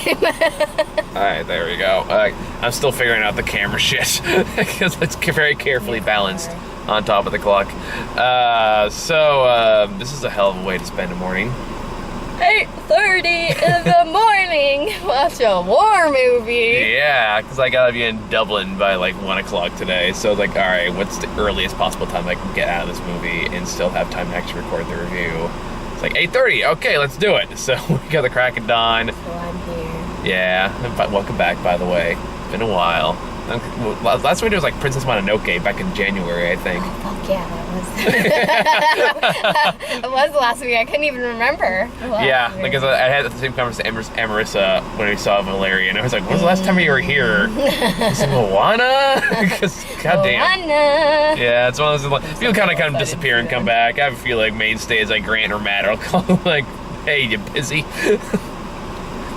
Alright, there we go. I'm still figuring out the camera shit because it's very carefully balanced on top of the clock. This is a hell of a way to spend a morning. 8:30 in the morning. Watch a war movie. Yeah, because I gotta be in Dublin by like 1 o'clock today. So I was like, all right, what's the earliest possible time I can get out of this movie and still have time to actually record the review? It's like 8:30. Okay, let's do it. So we got the crack of dawn. So I'm here. Yeah, welcome back, by the way. It's been a while. Last video was like Princess Mononoke back in January, I think. Oh, fuck yeah, that was. It was last week. I couldn't even remember. Yeah, because I had the same conversation with Amarissa when we saw Valeria, and I was like, when's the last time you were here? Is it Moana? Because, goddamn. Moana. Yeah, it's one of those, like, people kind of disappear and come back. I have a few, like, mainstays like Grant or Matt, or I'll call them, like, hey, you busy?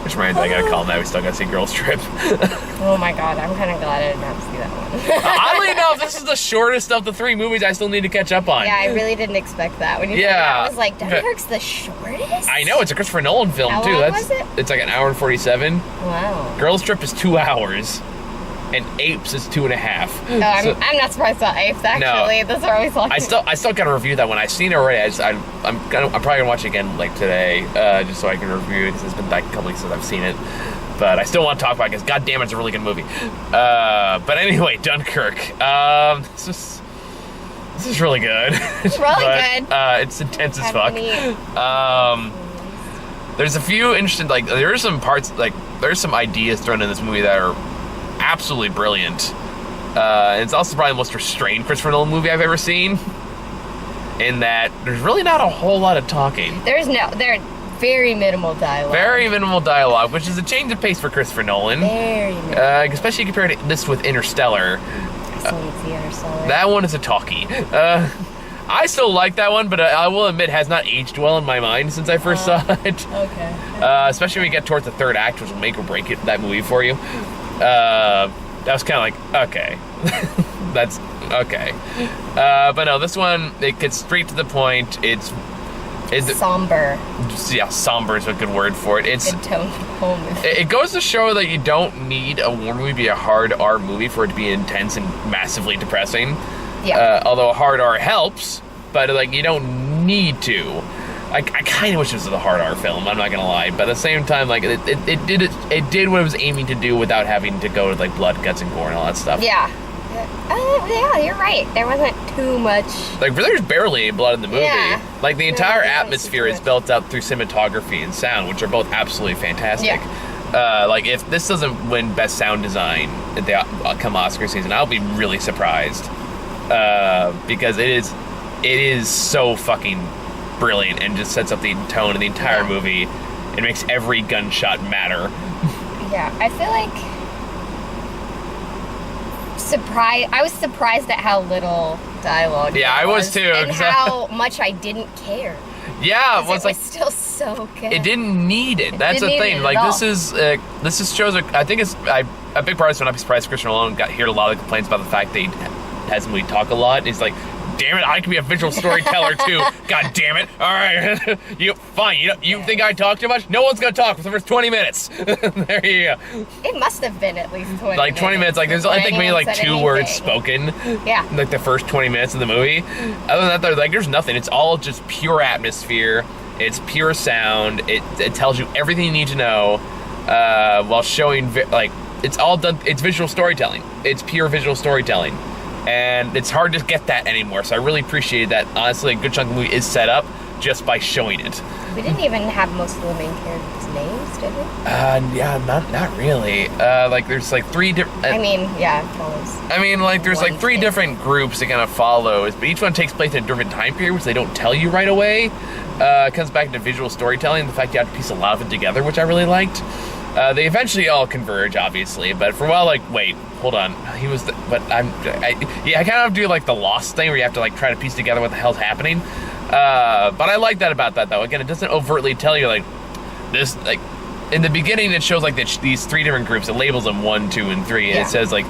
Which reminds me, I gotta call him that. We still gotta see Girls Trip. Oh my god, I'm kind of glad I didn't have to see that one. Oddly enough, this is the shortest of the 3 movies I still need to catch up on. Yeah, I really didn't expect that. When you said that, I was like, Dunkirk's the shortest? I know, it's a Christopher Nolan film, How too. long was it? It's like 1 hour and 47. Wow. Girls Trip is 2 hours. And Apes is 2.5. No, I'm not surprised about Apes, actually. No, those are always long. I still gotta review that one. I've seen it already. I'm probably gonna watch it again like today, just so I can review it, because it's been like a couple weeks since I've seen it. But I still want to talk about it, because goddamn, it's a really good movie. But anyway, Dunkirk. This is really good. It's really good. It's intense as fuck. There's a few interesting, like, there are some parts, like, there's some ideas thrown in this movie that are absolutely brilliant. And it's also probably the most restrained Christopher Nolan movie I've ever seen, in that there's really not a whole lot of talking. There's very minimal dialogue. Very minimal dialogue, which is a change of pace for Christopher Nolan. Very minimal. Especially compared to this with Interstellar. I still need to see Interstellar. That one is a talkie. I still like that one, but I will admit, has not aged well in my mind since I first saw it. Okay. Especially when we get towards the third act, which will make or break it, that movie for you. That was kind of like, okay. That's okay. But no, this one, it gets straight to the point. It's somber. Yeah, somber is a good word for it. It's good tone whole movie. It goes to show that you don't need a war movie to be a hard R movie for it to be intense and massively depressing. Yeah. Although a hard R helps, but like you don't need to. I kind of wish this was a hard R film, I'm not gonna lie, but at the same time, like it did what it was aiming to do without having to go to like blood, guts, and gore and all that stuff. Yeah. Yeah, you're right. There wasn't too much. Like, there's barely any blood in the movie. Yeah. Like, the entire atmosphere is built up through cinematography and sound, which are both absolutely fantastic. Yeah. Like, if this doesn't win Best Sound Design at the come Oscar season, I'll be really surprised. Because it is so fucking brilliant and just sets up the tone of the entire movie. It makes every gunshot matter. Yeah, I feel like I was surprised at how little dialogue. Yeah, I was too. And how much I didn't care. Yeah, it was still so good. It didn't need it. That's the thing. Like, this shows. I think it's a big part of this. When I'm surprised Christopher Nolan heard a lot of complaints about the fact that he has movie talk a lot. He's like, damn it, I can be a visual storyteller too. God damn it. All right. You think I talk too much? No one's going to talk for the first 20 minutes. There you go. It must have been at least 20 minutes. Like 20 minutes. Like, there's, I think, maybe like 2 words spoken. Yeah. Like the first 20 minutes of the movie. Other than that, there's nothing. It's all just pure atmosphere. It's pure sound. It tells you everything you need to know while showing, like, it's all done. It's visual storytelling. It's pure visual storytelling. And it's hard to get that anymore, so I really appreciated that. Honestly, a good chunk of the movie is set up just by showing it. We didn't even have most of the main characters' names, did we? Yeah, not really. Like, there's like 3 different... I mean, yeah, it follows. I mean, like, there's like 3 different groups that kind of follows, but each one takes place in a different time period, which they don't tell you right away. It comes back to visual storytelling, the fact you have to piece a lot of it together, which I really liked. They eventually all converge, obviously, but for a while, like, wait, hold on, he was, I kind of do, like, the Lost thing, where you have to, like, try to piece together what the hell's happening, but I like that about that, though. Again, it doesn't overtly tell you, like, this, like, in the beginning, it shows, like, these 3 different groups, it labels them 1, 2, and 3, and it says, like,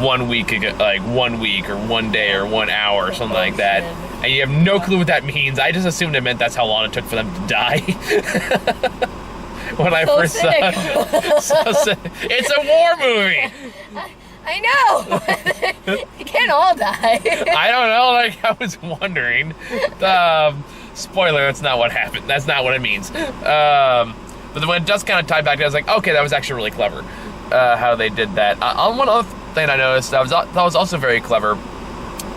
1 week ago, like, 1 week, or 1 day, or 1 hour, or something like that, and you have no clue what that means. I just assumed it meant that's how long it took for them to die. when I So first saw it. So sick. It's a war movie. I know. You can't all die. I don't know. Like, I was wondering. Spoiler, that's not what happened. That's not what it means. But then when it just kind of tied back, I was like, okay, that was actually really clever. How they did that. One other thing I noticed that was also very clever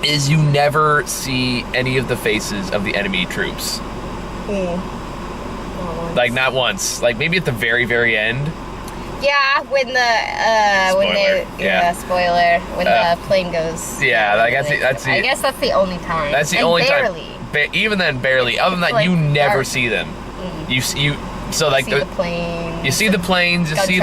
is you never see any of the faces of the enemy troops. Like, not once. Like, maybe at the very, very end. Yeah, when spoiler, when the plane goes. Yeah, like I guess that's the only time. That's the only time. Even then, barely. Other than that, you never see them. You so like the planes. You see the planes. You see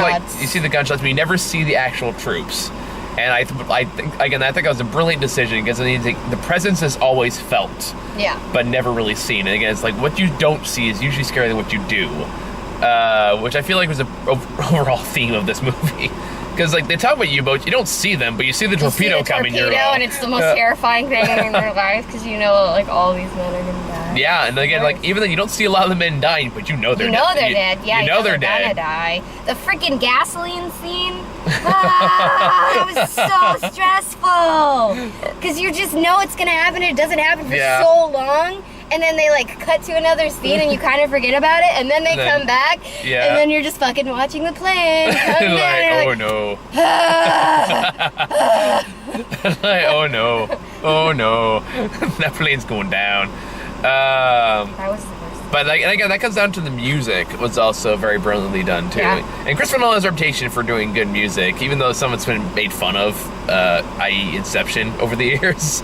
the gunshots, but you never see the actual troops. And I think that was a brilliant decision because the presence is always felt. Yeah. But never really seen. And again, it's like what you don't see is usually scarier than what you do. Which I feel like was an overall theme of this movie. Because, like, they talk about U-boats, you don't see them, but you see the torpedo coming your way. And it's the most terrifying thing in their lives, because you know, like, all these men are going to die. Yeah, and again, like, even then, you don't see a lot of the men dying, but you know they're dead. You know they're dead. Yeah, you know they're dead. Gonna die. The freaking gasoline scene. That was so stressful. Because you just know it's going to happen, and it doesn't happen for so long. And then they, like, cut to another scene and you kind of forget about it. And then they come back. Yeah. And then you're just fucking watching the plane. Like, oh, no. Like, oh, no. Oh, no. That plane's going down. That was the worst. But, like, and again, that comes down to the music was also very brilliantly done, too. Yeah. And Christopher Nolan has a reputation for doing good music, even though some of it's been made fun of, i.e. Inception, over the years.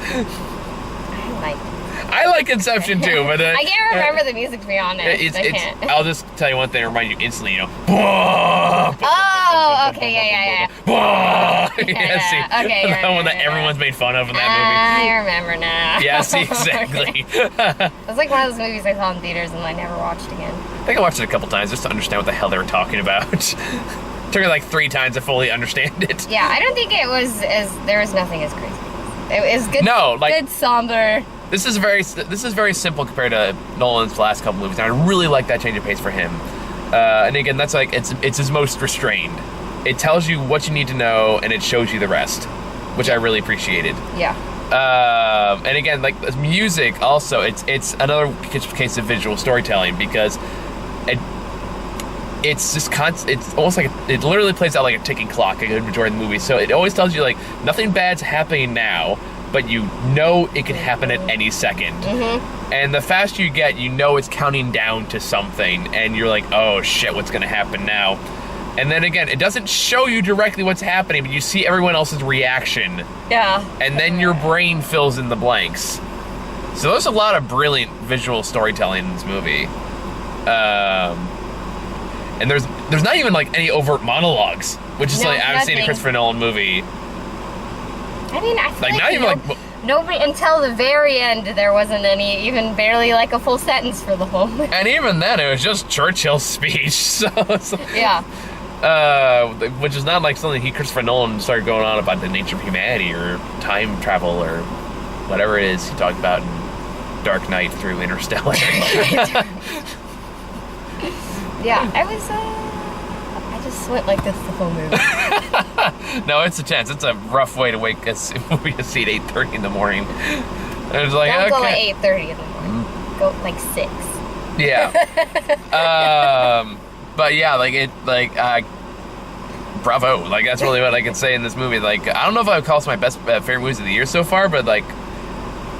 I like Inception too, but I can't remember the music to be honest. I can't. I'll just tell you one thing, remind you instantly, Oh, okay, yeah. Okay, the one that everyone's made fun of in that movie. I remember now. Yeah, see, exactly. It's like one of those movies I saw in theaters and I never watched again. I think I watched it a couple times just to understand what the hell they were talking about. Took me like 3 times to fully understand it. Yeah, I don't think it was there was nothing as crazy. It was good. No, like good somber. This is very simple compared to Nolan's last couple movies, and I really like that change of pace for him. And again, that's like it's his most restrained. It tells you what you need to know, and it shows you the rest, which I really appreciated. Yeah. And again, like music, also, it's another case of visual storytelling because it's just it's almost like it literally plays out like a ticking clock a good majority of the movie. So it always tells you like nothing bad's happening now, but you know it could happen at any second. Mm-hmm. And the faster you get, you know it's counting down to something, and you're like, oh shit, what's gonna happen now? And then again, it doesn't show you directly what's happening, but you see everyone else's reaction. Yeah. And then your brain fills in the blanks. So there's a lot of brilliant visual storytelling in this movie. And there's not even like any overt monologues, which is like I've seen a Christopher Nolan movie. I mean, I feel like nobody until the very end there wasn't any, even barely like a full sentence for the whole movie. And even then, it was just Churchill's speech. So yeah. Which is not like something Christopher Nolan started going on about the nature of humanity or time travel or whatever it is he talked about in Dark Knight through Interstellar. Yeah, I just went like this the whole movie. No, it's a chance. It's a rough way to wake us if we see at 8:30 in the morning. And it was like, don't go at 8:30 in the morning. Go like 6. Yeah. But yeah, bravo. Like that's really what I can say in this movie. Like I don't know if I would call this my best favorite movies of the year so far, but like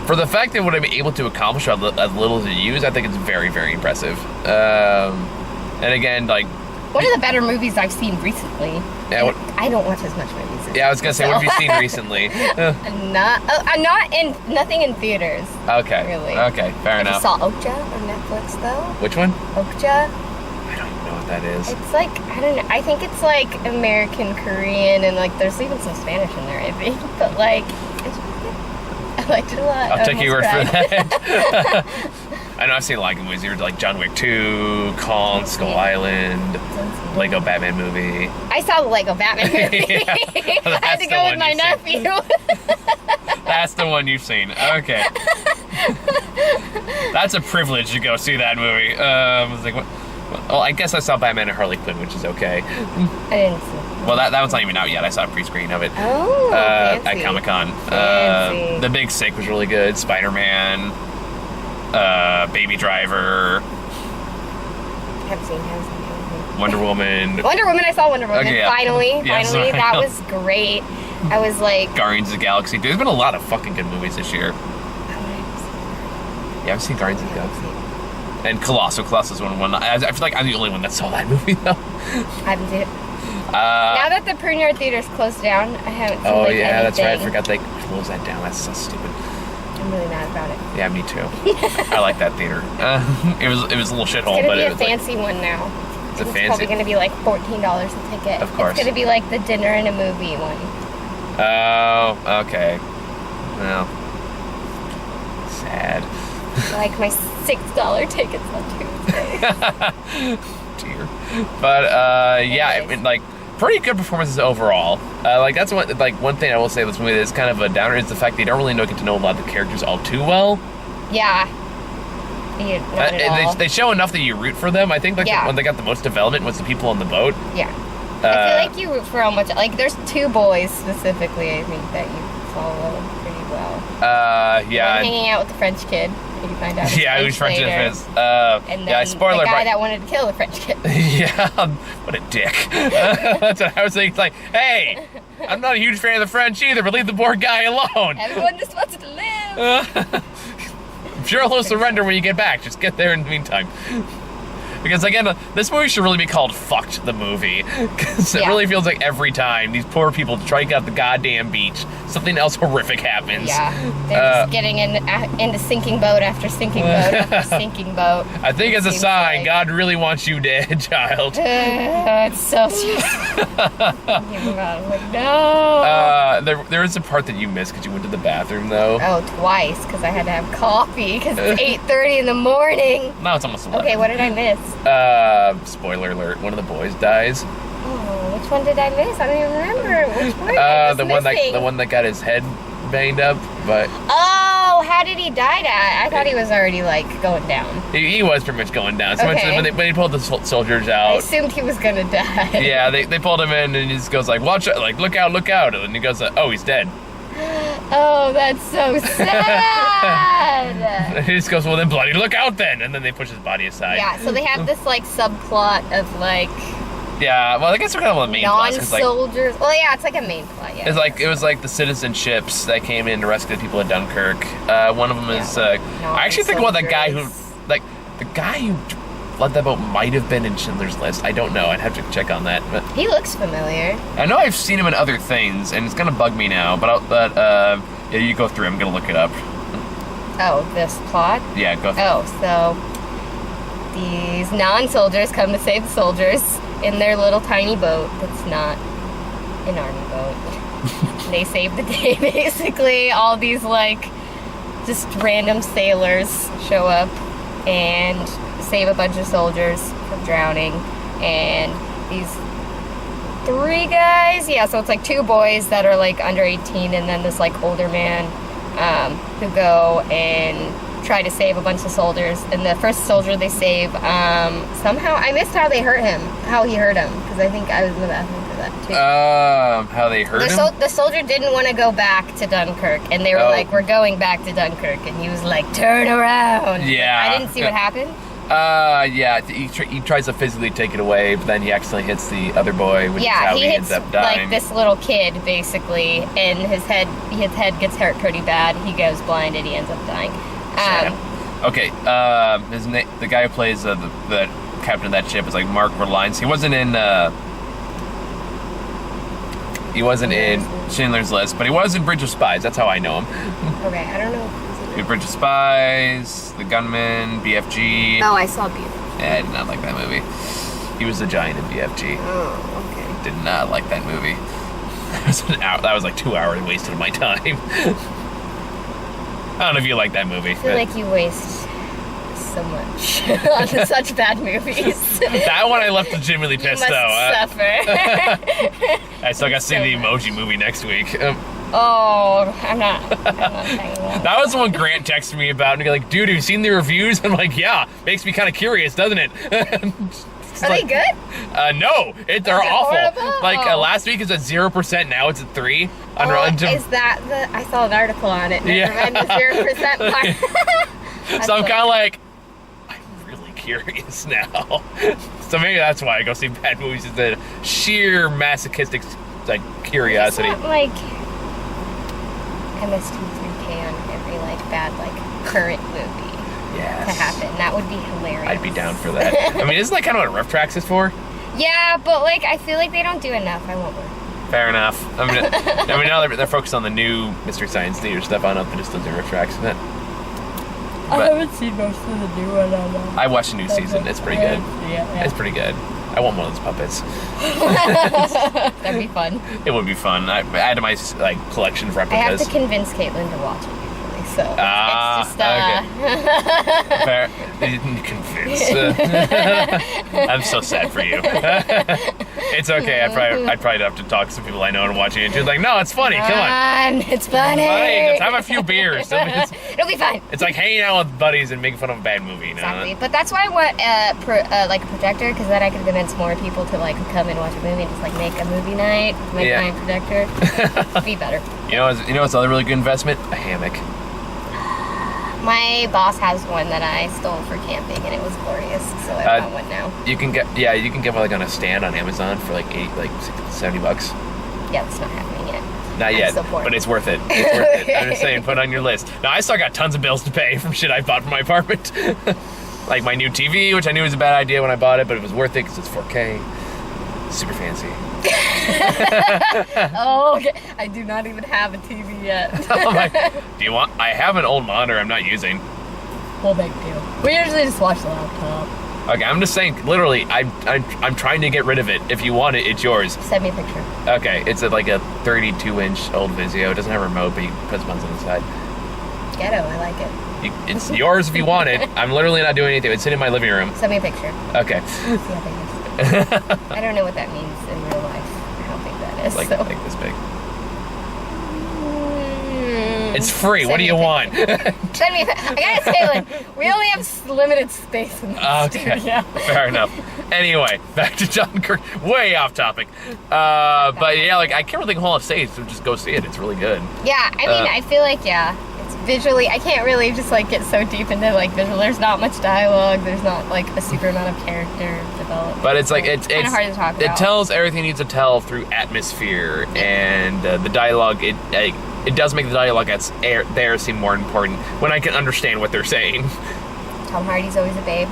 for the fact that what I'm able to accomplish as little as it used, I think it's very, very impressive. And again, like one of the better movies I've seen recently. Yeah, I don't watch as much movies. Yeah, I was gonna say, what have you seen recently? Nothing in theaters. Okay. Really. Okay, fair enough. I saw Okja on Netflix though. Which one? Okja. I don't even know what that is. It's like I don't know. I think it's like American Korean and like there's even some Spanish in there, I think. But like, I liked it a lot. I'll take your word for that. I know I've seen a lot of movies here, like John Wick 2, Kong, Skull Island, Lego Batman movie. I saw the Lego Batman movie. I had to go with my nephew. That's the one you've seen. Okay. That's a privilege to go see that movie. I was like, what? Well, I guess I saw Batman and Harley Quinn, which is okay. I didn't see it. Well, that one's not even out yet. I saw a pre-screen of it Fancy. at Comic-Con. Fancy. The Big Sick was really good. Spider-Man, Baby Driver, Haven't seen. Wonder Woman. Wonder Woman, I saw Wonder Woman. Okay, yeah. Finally, Yes, finally. I That know. was great. I was like... Guardians of the Galaxy. There's been a lot of fucking good movies this year. Yeah, I've seen Guardians of the Galaxy. And Colossal. Colossus is one. I feel like I'm the only one that saw that movie, though. I haven't seen it. Now that the premiere theater's closed down, I haven't seen Oh, like, yeah, anything. that's right. I forgot they closed that down. That's so stupid. I'm really mad about it. Yeah, me too. I like that theater. It was a little shithole, It's but gonna be it a was fancy one now. It's a It's fancy. probably gonna be like $14 a ticket. Of course. It's gonna be like the dinner and a movie one. Oh, okay. Well, sad. Like my $6 tickets on Tuesday. Dear. But yeah, I mean, like pretty good performances overall. Like that's one thing I will say. This movie is kind of a downer is the fact they don't really get to know a lot of the characters all too well. Yeah. Not at all. They show enough that you root for them. I think like Yeah. when they got the most development was the people on the boat. Yeah. I feel like you root for how much. Like, there's two boys specifically, I think, that you follow pretty well. Yeah. One hanging out with the French kid. You find out. Yeah, who's French later. is. And then yeah, spoiler. the guy but- that wanted to kill the French kid. Yeah, what a dick. That's what I was thinking. Like, hey, I'm not a huge fan of the French either, but leave the poor guy alone. Everyone just wants to live. Sure, he'll surrender when you get back. Just get there in the meantime. Because again, this movie should really be called "Fucked the Movie," because it Yeah. really feels like every time these poor people strike out the goddamn beach, something else horrific happens. Yeah, they're just getting into sinking boat after sinking boat after sinking boat. I think it's a Seems sign like- God really wants you dead, child. It's so stressful. Thinking about it, I'm like, no. There is a part that you missed because you went to the bathroom, though. Oh, twice, because I had to have coffee, because it's 8:30 in the morning. No, it's almost 11. Okay, what did I miss? Spoiler alert, one of the boys dies. Oh, which one did I miss? I don't even remember. Which one? The one that got his head banged up, but Oh, how did he die? I thought he was already like going down. he was pretty much going down. So Okay. when they pulled the soldiers I out, assumed he was gonna die. yeah, they pulled him in and he just goes like, watch out, like look out, and then he goes, oh, he's dead. Oh, that's so sad. And he just goes, well then bloody look out then, and then they push his body aside. Yeah, so they have this like subplot of like Yeah, well I guess we're kind of on the main plot, 'cause, like, non-soldiers. Well, yeah, it's like a main plot. Yeah. it was like the citizenships that came in to rescue the people at Dunkirk. One of them is I actually think about the guy who led that boat might have been in Schindler's List. I don't know. I'd have to check on that. But He looks familiar. I know I've seen him in other things, and it's gonna bug me now. Yeah, you go through. I'm gonna look it up. Oh, this plot. Yeah, go through. Oh, so these non-soldiers come to save the soldiers in their little tiny boat that's not an army boat. They save the day, basically. All these, like, just random sailors show up and save a bunch of soldiers from drowning. And these 3 guys, yeah, so it's like 2 boys that are, like, under 18, and then this, like, older man who go and try to save a bunch of soldiers. And the first soldier they save, somehow I missed how he hurt him, because I think I was in the bathroom for that too. How they hurt him? The soldier didn't want to go back to Dunkirk, and they were like, "We're going back to Dunkirk," and he was like, "Turn around." Yeah. I didn't see what happened. Yeah, he tries to physically take it away, but then he accidentally hits the other boy, which is how he he hits ends up dying. like this little kid basically, and his head gets hurt pretty bad. He goes blind, and he ends up dying. Okay, the guy who plays the captain of that ship is like Mark Reliance. He wasn't in Schindler's List, but he was in Bridge of Spies. That's how I know him. Okay, I don't know. Bridge of Spies, The Gunman, BFG. Oh, I saw Beauty. Yeah, I did not like that movie. He was the giant in BFG. Oh, okay. Did not like that movie. That was like 2 hours wasted of my time. I don't know if you like that movie. I feel like you waste so much on such bad movies. That one I left legitimately pissed you must though. suffer. I still got to see the Emoji Movie next week. Oh, I'm not talking about That was the one Grant texted me about, and he's like, dude, have you seen the reviews? I'm like, yeah, makes me kind of curious, doesn't it? Are they good? No, they're awful. horrible? Like last week it was at 0%, now it's at 3. On Rotten Is that I saw an article on it. Never mind the 0% part. So I'm kind of like, I'm really curious now. So maybe that's why I go see bad movies, is the sheer masochistic like curiosity. It's not like MS23K on every like bad like current movie Yes. to happen. That would be hilarious. I'd be down for that. I mean, isn't that kind of what Rough Tracks is for? Yeah, but like I feel like they don't do enough. I won't work. Fair enough. I mean, now they're focused on the new Mystery Science Theater stuff. I don't know if they just do Rough Tracks. But I haven't seen most of the new one. I watched the new season. It's pretty good. Yeah. It's pretty good. I want one of those puppets. That'd be fun. It would be fun. I added my like collection of I have replicas. to convince Caitlin to watch it usually, so it's just okay. Fair. Convinced. I'm so sad for you. It's okay. I'd probably have to talk to some people I know and watching it. She's like, no, it's funny. Come on. It's funny. Just have a few beers. It'll be fun. It's like hanging out with buddies and making fun of a bad movie. You know? Exactly. But that's why I want like a projector, because then I can convince more people to like come and watch a movie and just like make a movie night with my projector. Be better. You know what's another really good investment? A hammock. My boss has one that I stole for camping, and it was glorious. So I want one now. You can get one like on a stand on Amazon for like $60 to $70. Yeah, it's not happening yet. Not yet, but it's worth it. It's worth it. I'm just saying, put it on your list. Now, I still got tons of bills to pay from shit I bought for my apartment. Like my new TV, which I knew was a bad idea when I bought it, but it was worth it because it's 4K. Super fancy. Oh, okay. I do not even have a TV yet. Do you want? I have an old monitor I'm not using. Well, big deal. We usually just watch the laptop. Okay, I'm just saying, literally, I'm trying to get rid of it. If you want it, it's yours. Send me a picture. Okay, it's like a 32-inch old Vizio. It doesn't have a remote, but you can put buttons on the side. Ghetto, I like it. It's yours if you want it. I'm literally not doing anything. It's sitting in my living room. Send me a picture. Okay. See how big it is. I don't know what that means in real life. How big that is. Like this big. Mm. It's free. What do you want? Send me. I gotta say, like, we only have limited space in the studio. Fair enough. Anyway, back to Dunkirk. Way off topic. But yeah, like I can't really think of a whole lot to say, so just go see it. It's really good. Yeah, I mean, I feel like it's visually. I can't really just like get so deep into like visual. There's not much dialogue. There's not like a super amount of character development. But it's like it's kind of hard to talk about. It tells everything it needs to tell through atmosphere and the dialogue. It does make the dialogue that's there seem more important when I can understand what they're saying. Tom Hardy's always a babe.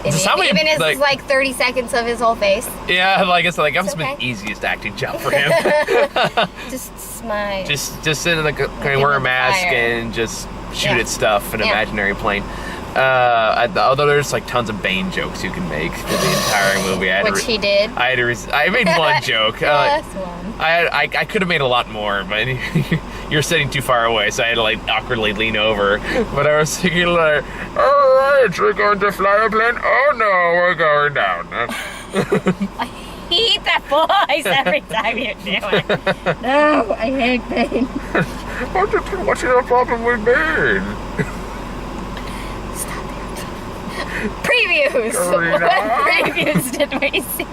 Even his like 30 seconds of his whole face. Yeah, like it's like that's been the easiest acting job for him. Just smile. Just sit in the wear a mask and just shoot at stuff in an imaginary plane. Although there's like tons of Bane jokes you can make for the entire movie. Which he did. I made one joke. One. I could have made a lot more, but you're sitting too far away, so I had to like awkwardly lean over. But I was thinking like, all right, we're going to fly a plane. Oh no, we're going down. I hate that voice every time you do it. No, I hate Bane. What's your problem with Bane? Stop it. Previews. Karina. What previews did we see?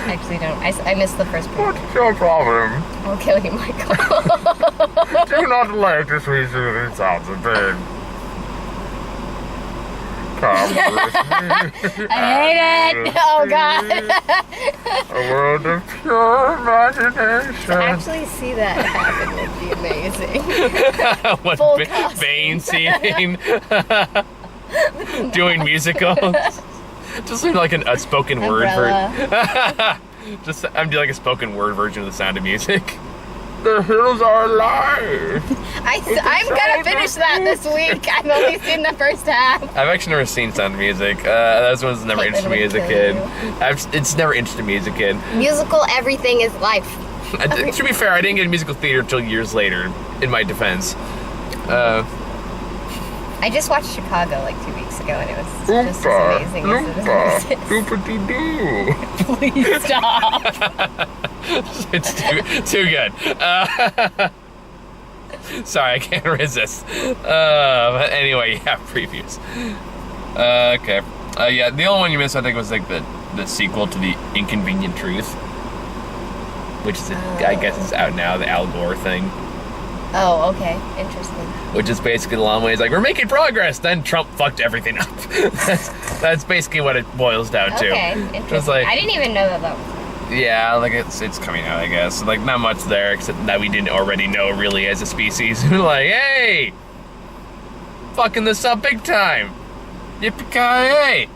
Actually, no. I missed the first preview. What's your problem? I'll kill you, Michael. Do not like the sweet soothing sounds of Bane. Come with me. I hate it. Oh God. A world of pure imagination. To actually see that happen would be amazing. What Full Bane singing, doing musicals. Just like a spoken word version. I'm doing like a spoken word version of The Sound of Music. The hills are alive. I'm gonna finish that this week. I've only seen the first half. I've actually never seen Sound of Music. That one's never interested me as a kid. It's never interested me as a kid. Musical everything is life. To be fair, I didn't get a musical theater until years later, in my defense. I just watched Chicago like 2 weeks ago, and it was just as amazing as it is. Please stop. It's too good. Sorry, I can't resist. But anyway, yeah, previews. Okay. Yeah, the only one you missed, I think, was like the sequel to The Inconvenient Truth, which is, I guess, is out now, the Al Gore thing. Oh, okay. Interesting. Which is basically the long way. It's like, we're making progress. Then Trump fucked everything up. that's basically what it boils down to. Okay, interesting. Just like, I didn't even know that was. Yeah, like it's coming out, I guess. Like, not much there, except that we didn't already know, really, as a species. We're like, hey! Fucking this up big time! Yippee-ki-yay!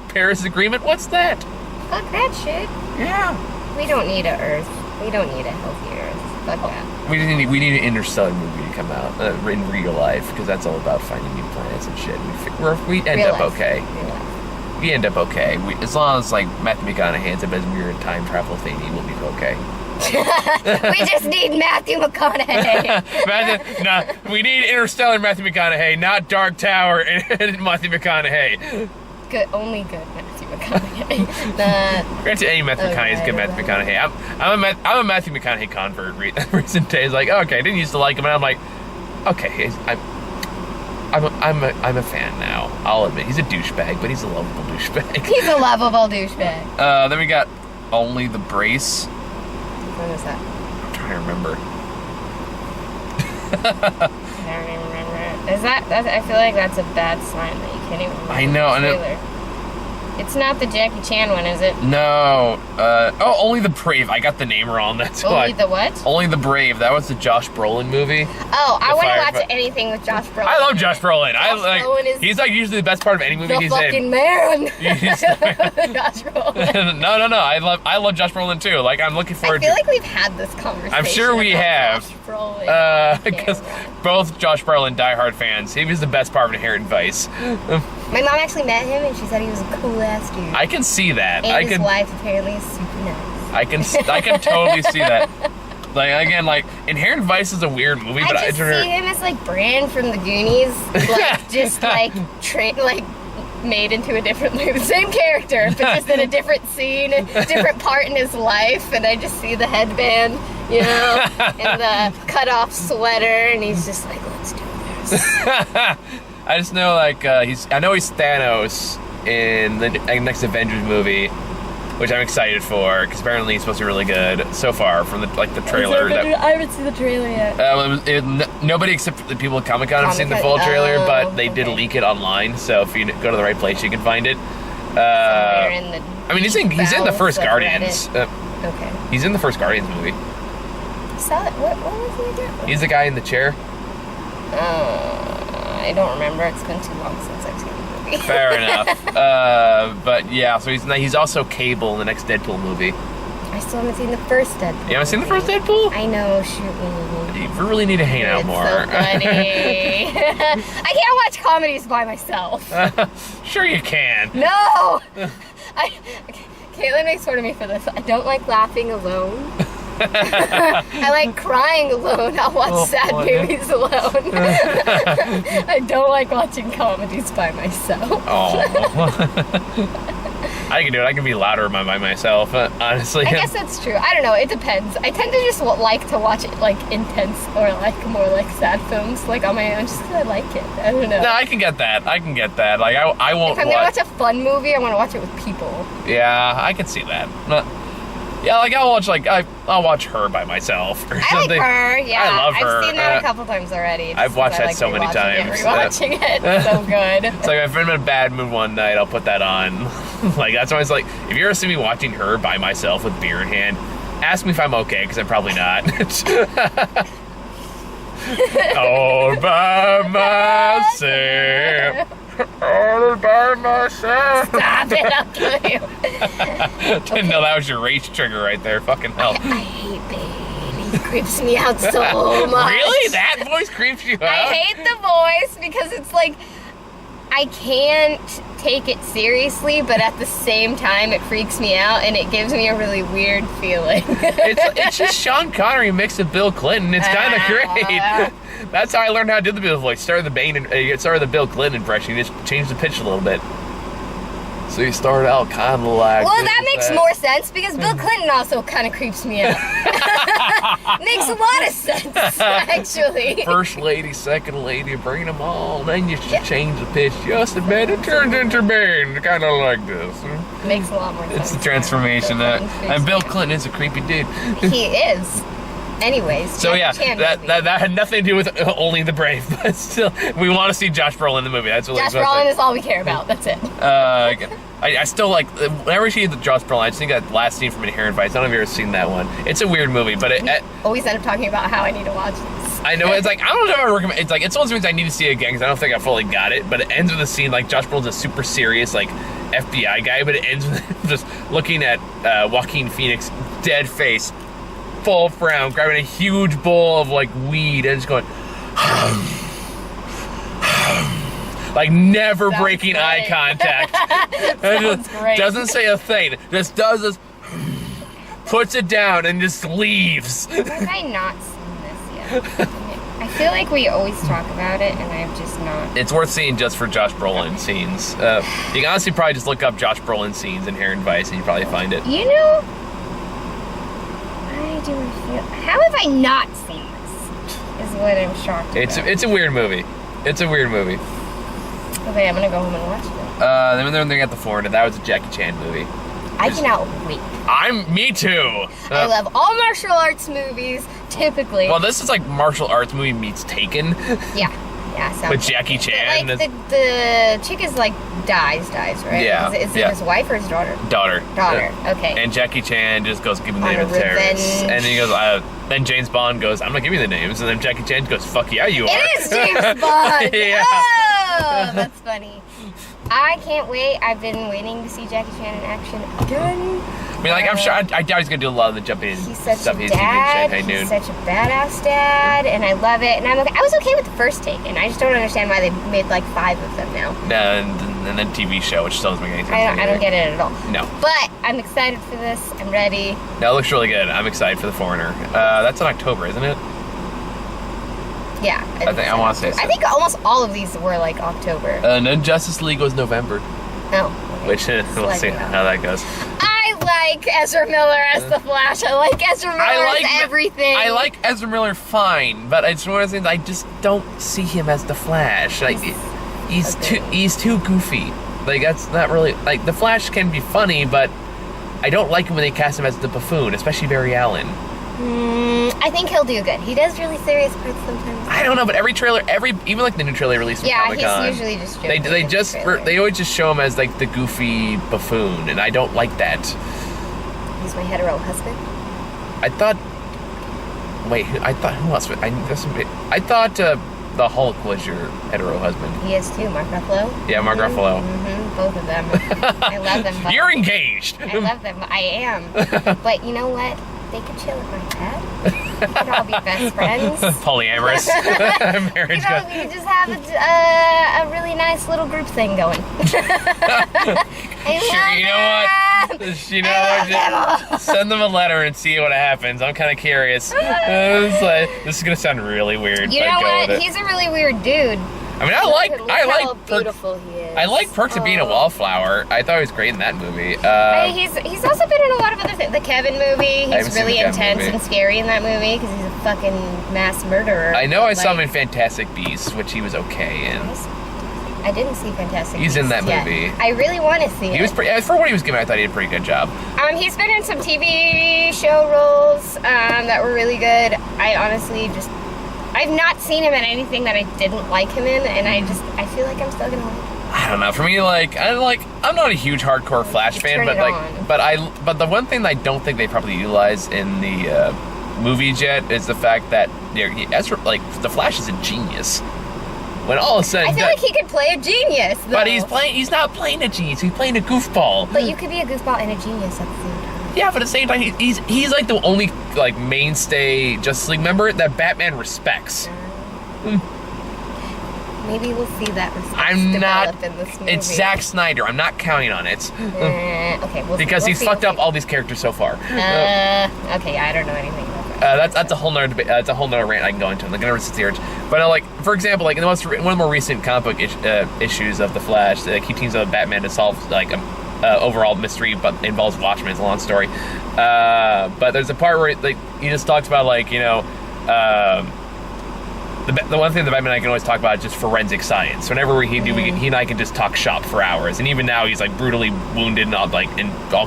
Paris Agreement, what's that? Fuck that shit. Yeah. We don't need a Earth. We don't need a healthy Earth. Fuck that. We need an Interstellar movie to come out in real life, because that's all about finding new planets and shit. We end up okay. We end up okay. As long as, like, Matthew McConaughey's a bit weird time travel thingy, we'll be okay. We just need Matthew McConaughey. We need Interstellar Matthew McConaughey, not Dark Tower and Matthew McConaughey. Good, only good Matthew McConaughey. Granted, any Matthew McConaughey is good Matthew McConaughey. I'm a Matthew McConaughey convert recent days. Like, okay, I didn't used to like him, and I'm like, okay, I'm a fan now. I'll admit, he's a douchebag, but he's a lovable douchebag. He's a lovable douchebag. Then we got Only the Brace. When was that? I'm trying to remember. I don't even remember. Is that I feel like that's a bad sign that you can't even remember. I know, the trailer. It's not the Jackie Chan one, is it? No. Only the Brave. I got the name wrong. That's why. Only the what? Only the Brave. That was the Josh Brolin movie. Oh, I want to watch anything with Josh Brolin. I love Josh Brolin. Brolin is he's like usually the best part of any movie he's in. The fucking man. Josh Brolin. No. I love Josh Brolin too. Like, I'm looking forward. I feel like we've had this conversation. I'm sure we have. Josh Brolin. Because both Josh Brolin diehard fans. He was the best part of Inherent Vice. My mom actually met him, and she said he was a cool ass dude. I can see that. And his wife apparently is super nice. I can totally see that. Like, again, like, Inherent Vice is a weird movie, but I just see him as like Bran from the Goonies, like just like made into a different movie, same character, but just in a different scene, different part in his life, and I just see the headband, you know, and the cut-off sweater, and he's just like, let's do this. I just know, like, he's Thanos in the next Avengers movie, which I'm excited for, because apparently he's supposed to be really good so far from the trailer. I haven't seen the trailer yet. Nobody except the people at Comic-Con have seen the full trailer, but they did leak it online, so if you go to the right place, you can find it. I mean, he's in the first Guardians. Okay. He's in the first Guardians movie. What was he again? He's the guy in the chair. I don't remember. It's been too long since I've seen the movie. Fair enough. But yeah, so he's also Cable in the next Deadpool movie. I still haven't seen the first Deadpool. You haven't seen the first Deadpool? I know. Shoot me. You really need to hang out more. So funny. I can't watch comedies by myself. Sure you can. No. Caitlin makes fun of me for this. I don't like laughing alone. I like crying alone. I'll watch sad movies alone. I don't like watching comedies by myself. Oh. I can do it. I can be louder by myself, honestly. I guess that's true. I don't know. It depends. I tend to just like to watch it like intense or like more like sad films like on my own just because I like it. I don't know. No, I can get that. Like, I won't If I'm going to watch a fun movie, I want to watch it with people. Yeah, I can see that. Yeah, like I'll watch Her by myself or something. I like Her, yeah. I love Her. I've seen that a couple times already. I've watched that so many times. Rewatching it, so good. It's like if I'm in a bad mood one night, I'll put that on. Like, that's why it's like, if you ever see me watching Her by myself with beer in hand, ask me if I'm okay, because I'm probably not. All by myself. All by myself. Stop it, I'll kill you. Didn't know that was your rage trigger right there. Fucking hell. I hate Bane. He creeps me out so much. Really? That voice creeps you out? I hate the voice because it's like, I can't take it seriously, but at the same time, it freaks me out, and it gives me a really weird feeling. It's just Sean Connery mixed with Bill Clinton. It's kind of great. That's how I learned how to do the Bill voice. Started the Bill Clinton impression. You just change the pitch a little bit. So you start out kind of like. Well, that makes more sense because Bill Clinton also kind of creeps me out. Makes a lot of sense, actually. First lady, second lady, bring them all. Then you just change the pitch just a bit. It turns into band, kind of like this. Makes a lot more sense. It's the transformation. And Bill Clinton is a creepy dude. He is. Anyways, so yeah, that had nothing to do with Only the Brave, but still, we want to see Josh Brolin in the movie. That's what Josh Brolin is all we care about. That's it. I still like whenever I see the Josh Brolin. I just think that last scene from Inherent Vice. I don't know if you've ever seen that one. It's a weird movie, but we always end up talking about how I need to watch this. I know it's like I don't know if I recommend. It's like it's one of those things I need to see again because I don't think I fully got it. But it ends with a scene like Josh Brolin's a super serious like FBI guy, but it ends with him just looking at Joaquin Phoenix dead face. Full frown, grabbing a huge bowl of like weed and just going like never breaking eye contact. Sounds great. Doesn't say a thing. Just does this, puts it down and just leaves. Have I not seen this yet? I feel like we always talk about it and I've just not. It's worth seeing just for Josh Brolin scenes. You can honestly probably just look up Josh Brolin scenes in Inherent Vice and you probably find it. You know, how have I not seen this? Is what I'm shocked about. It's a weird movie. It's a weird movie. Okay, I'm gonna go home and watch it. Then they got the Florida. That was a Jackie Chan movie. I cannot wait. Me too. I love all martial arts movies, typically. Well, this is like martial arts movie meets Taken. Yeah. Sounds with Jackie Chan. But, like, the chick is like dies, right? Yeah. Is it his wife or his daughter? Daughter. Okay. And Jackie Chan just goes, give me the name of the terrorists. And he goes, then James Bond goes, I'm not giving you the names. And then Jackie Chan goes, fuck yeah, you are. It is James Bond. Yeah. Oh, that's funny. I can't wait. I've been waiting to see Jackie Chan in action again. I mean, like, I'm sure, I doubt he's going to do a lot of the jumping he's such stuff a he's dad. doing in Shanghai Noon. He's such a badass dad, and I love it. And I was okay with the first Taken. I just don't understand why they made like 5 of them now. And then TV show, which still doesn't make any sense. I don't get it at all. No. But I'm excited for this. I'm ready. No, it looks really good. I'm excited for The Foreigner. That's in October, isn't it? Yeah. I want to say so. I think almost all of these were like October. And then Justice League was November. Oh. Okay. Which, we'll see how that goes. I like Ezra Miller as the Flash. I like Ezra Miller as everything. I like Ezra Miller fine, but it's one of those things I just don't see him as the Flash. Like he's too goofy. Like that's not really like the Flash can be funny, but I don't like him when they cast him as the buffoon, especially Barry Allen. I think he'll do good. He does really serious parts sometimes. I don't know, but every trailer, even like the new trailer released from Comic-Con, he's usually just joking. they always just show him as like the goofy buffoon, and I don't like that. He's my hetero husband. I thought who else? I thought the Hulk was your hetero husband. He is too, Mark Ruffalo. Yeah, Mark Ruffalo. Mm-hmm, both of them. I love them both. You're engaged. I love them. I am. But you know what? They could chill at my dad. We could all be best friends. Polyamorous marriage. We could just have a really nice little group thing going. You know what? Send them a letter and see what happens. I'm kind of curious. This is gonna sound really weird. You know what? He's a really weird dude. I mean, I like how beautiful he is. I like Perks of Being a Wallflower. I thought he was great in that movie. He's also been in a lot of other things. The Kevin movie. He's really intense and scary in that movie because he's a fucking mass murderer. I know I saw him in Fantastic Beasts, which he was okay in. I didn't see Fantastic Beasts. He's in that yet. movie. I really want to see it. He was for what he was given, I thought he did a pretty good job. He's been in some TV show roles that were really good. I honestly I've not seen him in anything that I didn't like him in, and I feel like I'm still gonna like him. I don't know. For me, I'm not a huge hardcore Flash fan, but the one thing that I don't think they probably utilize in the movies yet is the fact that the Flash is a genius. When all of a sudden, I feel like he could play a genius, though. But he's not playing a genius. He's playing a goofball. But you could be a goofball and a genius at the same time. Yeah, but at the same time, he's like the only like mainstay Justice League member that Batman respects. Maybe we'll see that respect I'm not. develop in this movie. It's Zack Snyder. I'm not counting on it. Okay, because we'll he's fucked up all these characters so far. Okay, I don't know anything about that. That's a whole nother debate. That's a whole nother rant I can go into. Like, never the urge. But like, for example, like in one of the more recent comic book issues of the Flash, he teams up with Batman to solve like overall mystery, but involves Watchmen. It's a long story. But there's a part where like he just talks about like the one thing that Batman and I can always talk about is just forensic science. Whenever he and I can just talk shop for hours. And even now he's like brutally wounded and all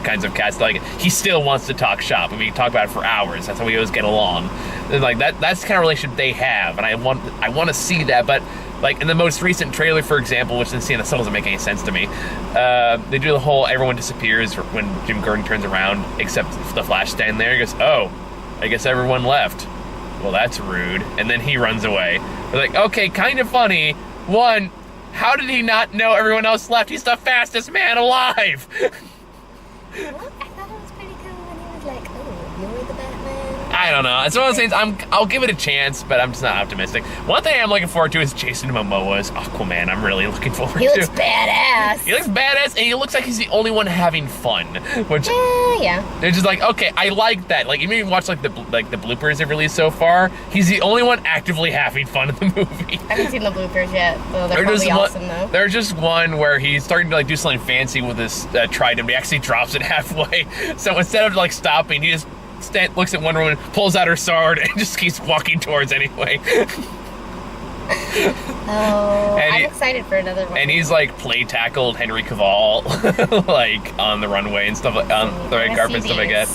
kinds of cats. Like he still wants to talk shop. I mean, we can talk about it for hours. That's how we always get along. And like that's the kind of relationship they have, and I want to see that. But like in the most recent trailer, for example, which in scene that still doesn't make any sense to me, they do the whole everyone disappears when Jim Gordon turns around, except the Flash standing there. He goes, "Oh, I guess everyone left. Well, that's rude." And then he runs away. We're like, okay, kind of funny. One, how did he not know everyone else left? He's the fastest man alive. Well, I thought it was pretty cool when he was like, "Oh, you're the Batman." I don't know. It's one of those things. I'll give it a chance, but I'm just not optimistic. One thing I'm looking forward to is Jason Momoa's Aquaman. I'm really looking forward to. He looks badass. He looks badass, and he looks like he's the only one having fun. Which, yeah. They're just like, okay, I like that. Like, even if you watch like the bloopers they've released so far, he's the only one actively having fun in the movie. I haven't seen the bloopers yet, so they're probably awesome though. There's just one where he's starting to like do something fancy with his trident, but he actually drops it halfway. So instead of like stopping, he just looks at Wonder Woman, pulls out her sword, and just keeps walking towards anyway. I'm excited for another one. And he's like play tackled Henry Cavill, like on the runway and stuff, like on the red carpet and stuff like that.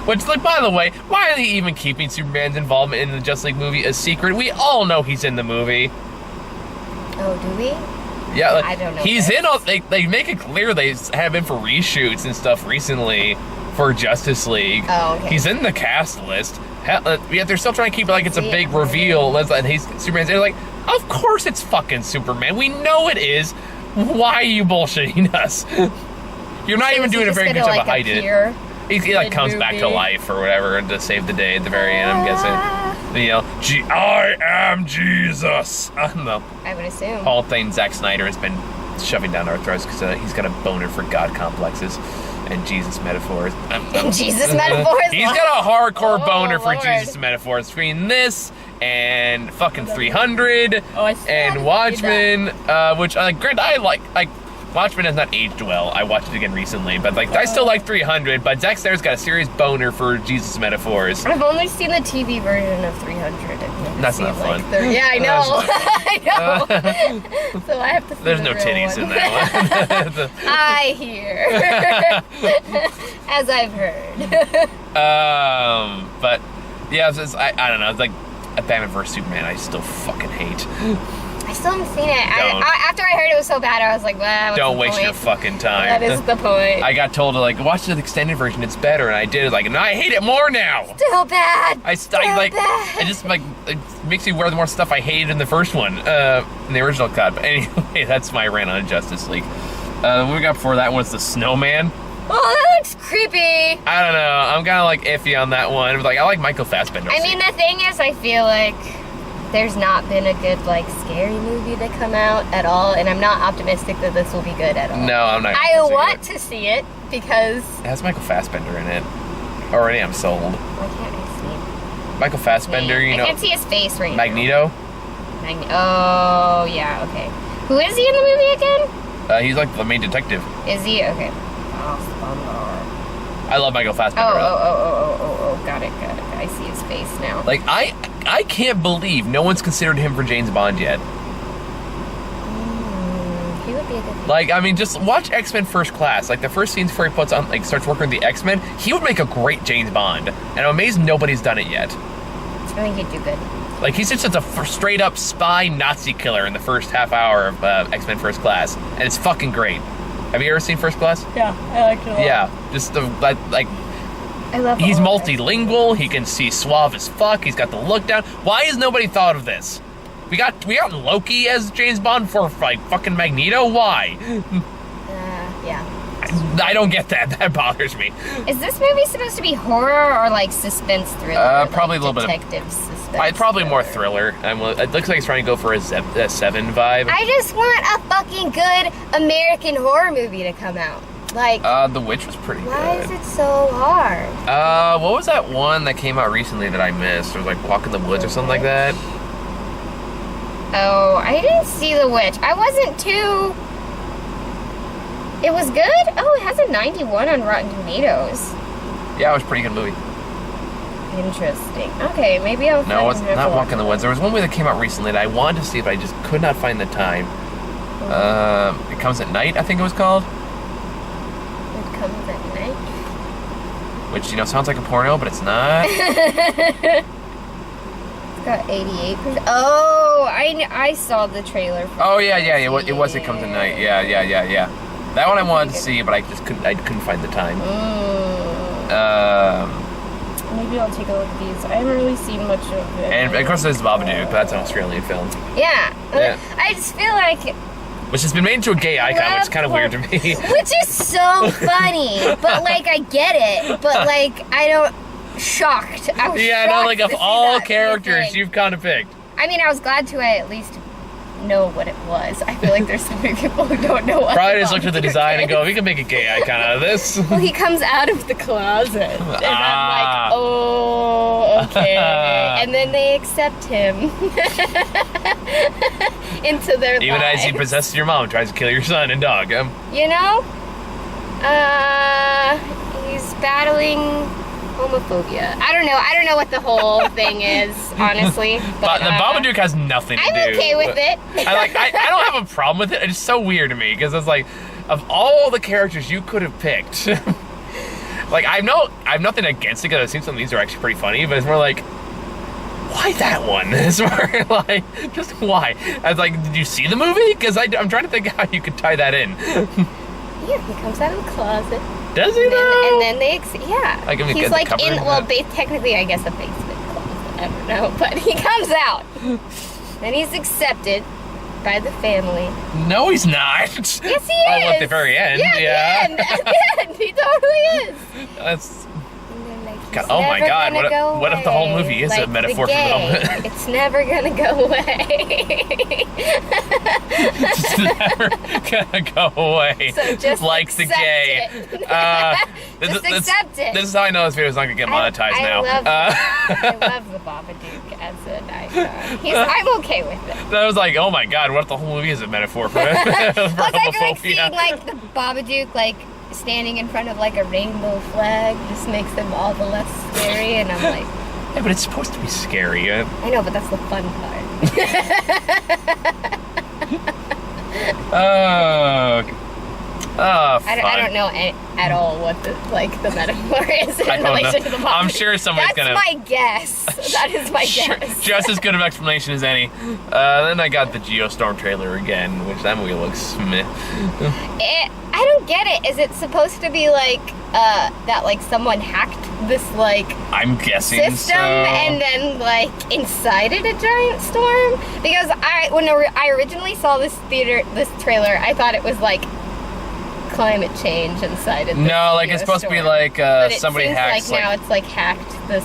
Which, like, by the way, why are they even keeping Superman's involvement in the Justice League movie a secret? We all know he's in the movie. Oh, do we? Yeah, like, I don't know. He's in all. They make it clear they have him for reshoots and stuff recently for Justice League. Oh, okay. He's in the cast list. Yet they're still trying to keep it like it's a big reveal. And he's Superman's. They're like, of course it's fucking Superman. We know it is. Why are you bullshitting us? You're not even doing a very good job of hiding it. He like comes back to life or whatever to save the day at the very end, I'm guessing. You know, I am Jesus. No. I would assume. Whole thing Zack Snyder has been shoving down our throats because he's got a boner for God complexes and Jesus metaphors. Jesus metaphors? He's got a hardcore boner for Jesus metaphors. Between this and fucking 300 and Watchmen, which, granted, I like. Watchmen has not aged well. I watched it again recently, but like I still like 300. But Zack Snyder's got a serious boner for Jesus metaphors. I've only seen the TV version of 300. That's not fun. Yeah, I know. I know. So I have to see There's no titties in that one. I hear, as I've heard. But yeah, I don't know. It's like a Batman vs Superman. I still fucking hate. I still haven't seen it. After I heard it was so bad, I was like, well, don't waste your fucking time. That is the point. I got told to like watch the extended version. It's better, and I did it. Like, no, I hate it more now. Still bad. I just like it makes me wear the more stuff I hated in the first one, in the original cut. But anyway, that's my rant on Justice League. What we got before that was the Snowman. Oh, that looks creepy. I don't know. I'm kind of like iffy on that one. But, like, I like Michael Fassbender. I mean, the thing is, I feel like there's not been a good, like, scary movie to come out at all, and I'm not optimistic that this will be good at all. No, I'm not. I want to see it because it has Michael Fassbender in it. Already, I'm sold. Why can't I see Michael Fassbender? You know, I can't see his face right Magneto. now. Oh, yeah. Okay. Who is he in the movie again? He's like the main detective. Is he? Okay. I love Michael Fassbender. Oh, got it. I see his face now. Like, I can't believe no one's considered him for James Bond yet. He would be a good. Like, I mean, just watch X-Men First Class. Like, the first scenes before he starts working with the X-Men, he would make a great James Bond. And I'm amazed nobody's done it yet. I think he'd do good. Like, he's just a straight-up spy Nazi killer in the first half hour of X-Men First Class. And it's fucking great. Have you ever seen First Class? Yeah, I like it a lot. Yeah, just like I love. He's multilingual. He can see suave as fuck. He's got the look down. Why has nobody thought of this? We got Loki as James Bond for like fucking Magneto. Why? Yeah. I don't get that. That bothers me. Is this movie supposed to be horror or like suspense thriller? Probably like a little bit of detective suspense. suspense. Probably more thriller. It looks like it's trying to go for a Seven vibe. I just want a fucking good American horror movie to come out. Like, The Witch was pretty good. why is it so hard? What was that one that came out recently that I missed? It was like Walk in the Woods or something like that. Oh, I didn't see The Witch. I wasn't too... It was good? Oh, it has a 91 on Rotten Tomatoes. Yeah, it was a pretty good movie. Interesting. Okay, maybe I'll... No, it's not Walk in the Woods. There was one movie that came out recently that I wanted to see, but I just could not find the time. It Comes at Night, I think it was called. It Comes at Night? Which, sounds like a porno, but it's not. It's got 88%. Oh, I saw the trailer for Oh, yeah, it was It Comes at Night. Yeah. That one I wanted to see, but I couldn't find the time. Maybe I'll take a look at these. I haven't really seen much of it. And of course there's Babadook, but that's an Australian film. Yeah. I just feel like... Which has been made into a gay icon, which is kind of weird to me. Which is so funny. But, like, I get it. But, like, I don't... Shocked. I was shocked like, of all characters you've kind of picked. I mean, I was glad to at least know what it was. I feel like there's so many people who don't know what Probably just looked at the design and go, we can make a gay icon out of this. Well, he comes out of the closet. And I'm like, oh, okay. And then they accept him into their lives. Even as he possesses your mom and tries to kill your son and dog. You know? He's battling homophobia. I don't know what the whole thing is, honestly. But the Babadook has nothing to do. I'm okay with it. I don't have a problem with it. It's so weird to me because it's like, of all the characters you could have picked, like I have nothing against it because I've seen some of these are actually pretty funny, but it's more like, why that one? It's more like, just why? I was like, did you see the movie? Because I'm trying to think how you could tie that in. Yeah, he comes out of the closet. Does he though? And then they, Like, he's like in, well, technically, I guess a basement closet. I don't know, but he comes out. Then he's accepted by the family. No, he's not. Yes, he is. Oh, at the very end. Yeah. At the end, he totally is. That's. And they're like, God, oh my God! What if the whole movie is like a metaphor for the It's never gonna go away. It's never gonna go away. So just like the gay. Just accept it. This is how I know this video is not gonna get monetized now. I love the Babadook as an icon. I'm okay with it. I was like, oh my God! What if the whole movie is a metaphor for Plus, I feel like homophobia? seeing like the Babadook like standing in front of like a rainbow flag just makes them all the less scary, and I'm like, Yeah, but it's supposed to be scary. I know, but that's the fun part. Fun. I don't know at all what the metaphor is in relation to the Babadook. I'm sure somebody's That's my guess. That is my guess. Just as good of explanation as any. Then I got the Geostorm trailer again, which that movie looks meh. I don't get it. Is it supposed to be like that like someone hacked this like I'm guessing system so. and then like incited a giant storm? Because when I originally saw this trailer, I thought it was like climate change incited. No, like it's supposed to be like somebody hacks. Like now it's like hacked the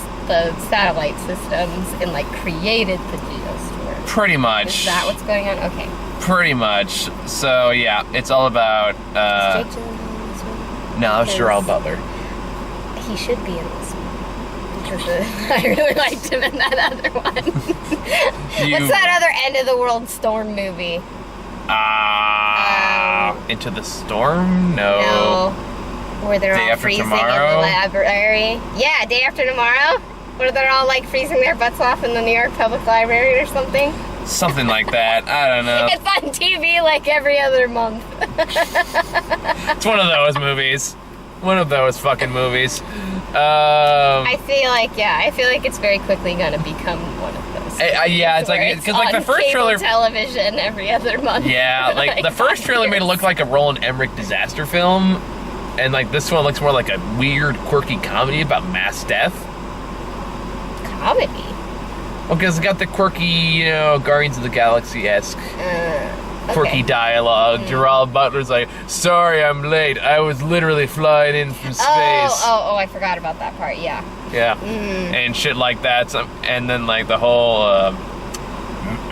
satellite systems and like created the geostorm. Pretty much. Is that what's going on? Okay. Pretty much. So yeah, it's all about. Jake Gyllenhaal in this one? No, it's Gerald Butler. He should be in this one. Because I really liked him in that other one. What's that other end of the world storm movie? Into the Storm? No. Where they're Day all After freezing Tomorrow? in the library. Yeah, Day After Tomorrow. Where they're all like freezing their butts off in the New York Public Library or something. Something like that. I don't know. It's on TV like every other month. It's one of those movies. One of those fucking movies. I feel like it's very quickly gonna become one of those. Yeah, it's like because like the first trailer, television every other month. Yeah, like the first trailer made it look like a Roland Emmerich disaster film, and like this one looks more like a weird, quirky comedy about mass death. Comedy. Well, because it's got the quirky, Guardians of the Galaxy-esque. Quirky dialogue. Gerald Butler's like, sorry I'm late. I was literally flying in from space. Oh, I forgot about that part, yeah. Yeah. And shit like that. And then like the whole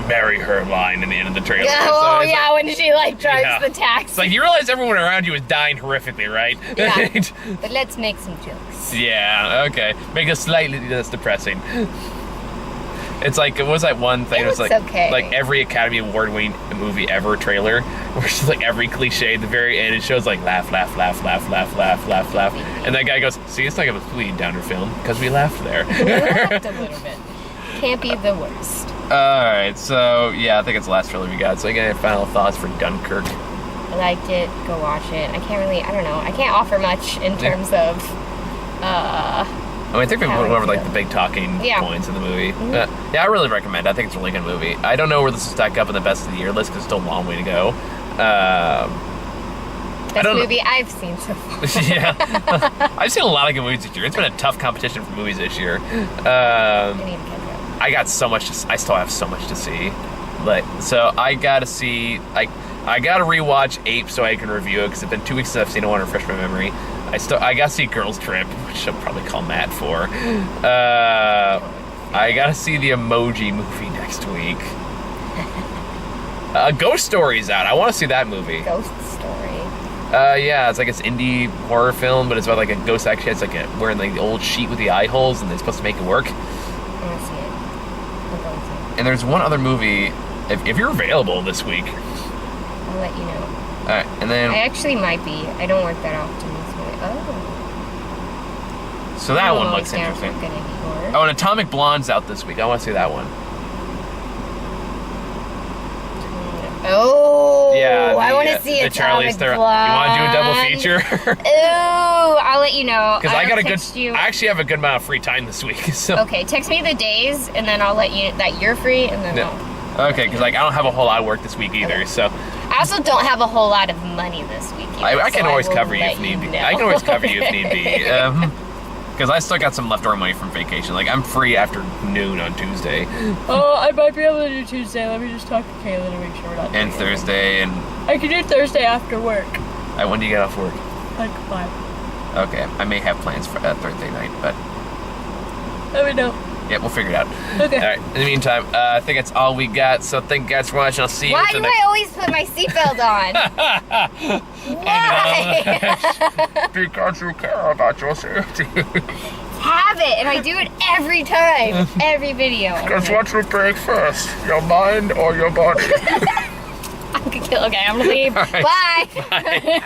marry her line in the end of the trailer. Oh, yeah, when she like drives the taxi. It's like, you realize everyone around you is dying horrifically, right? Yeah. But let's make some jokes. Yeah, okay. Make it slightly less depressing. It's like, what was that one thing? It was like, okay. like every Academy Award winning movie ever trailer, where it's just like every cliche at the very end, it shows like laugh, laugh, laugh, laugh, laugh, laugh, laugh, laugh. And that guy goes, see, it's like a completely downer film, because we laughed there. We laughed a little bit. Can't be the worst. Alright, so yeah, I think it's the last trailer we got. So again, final thoughts for Dunkirk. I liked it. Go watch it. I don't know. I can't offer much in terms of, I mean, I think we went over like the big talking points of the movie. Yeah, I really recommend it. I think it's a really good movie. I don't know where this will stack up in the best of the year list because it's still a long way to go. Best movie I've seen so far. Yeah. I've seen a lot of good movies this year. It's been a tough competition for movies this year. I need to catch up. I got so much I still have so much to see. Like, so I gotta see, I gotta rewatch Ape so I can review it because it's been 2 weeks since I've seen it. I want to refresh my memory. I gotta see Girls Trip, which I'll probably call Matt for. I gotta see the Emoji movie next week. Ghost Story's out. I want to see that movie. Ghost Story. Yeah, it's like this indie horror film, but it's about like a ghost actually. It's like wearing like the old sheet with the eye holes, and they're supposed to make it work. I want to see it. I'm going to. And there's one other movie. If you're available this week, I'll let you know. All right, and then I actually might be. I don't work that often. So that one looks interesting. Oh, and Atomic Blonde's out this week. I want to see that one. Oh, yeah, I want to see Atomic Blonde. You want to do a double feature? Oh, I'll let you know. Because I actually have a good amount of free time this week. So. Okay, text me the days, and then I'll let you that you're free, and then Okay, because like I don't have a whole lot of work this week either, so. I also don't have a whole lot of money this week either, I can always cover you if need be. I can always cover you if need be. Because I still got some leftover money from vacation. Like, I'm free after noon on Tuesday. Oh, I might be able to do Tuesday. Let me just talk to Kayla to make sure we're not And Thursday, and... I can do Thursday after work. When do you get off work? Like 5. Okay, I may have plans for Thursday night, but... Let me know. Yeah, we'll figure it out. Okay. All right, in the meantime, I think that's all we got, so thank you guys for watching. I'll see you Why do I always put my seatbelt on? Why? Because you care about your safety. Have it, and I do it every time. Every video. Because what you break first, your mind or your body? Okay, I'm gonna leave. Right. Bye. Bye.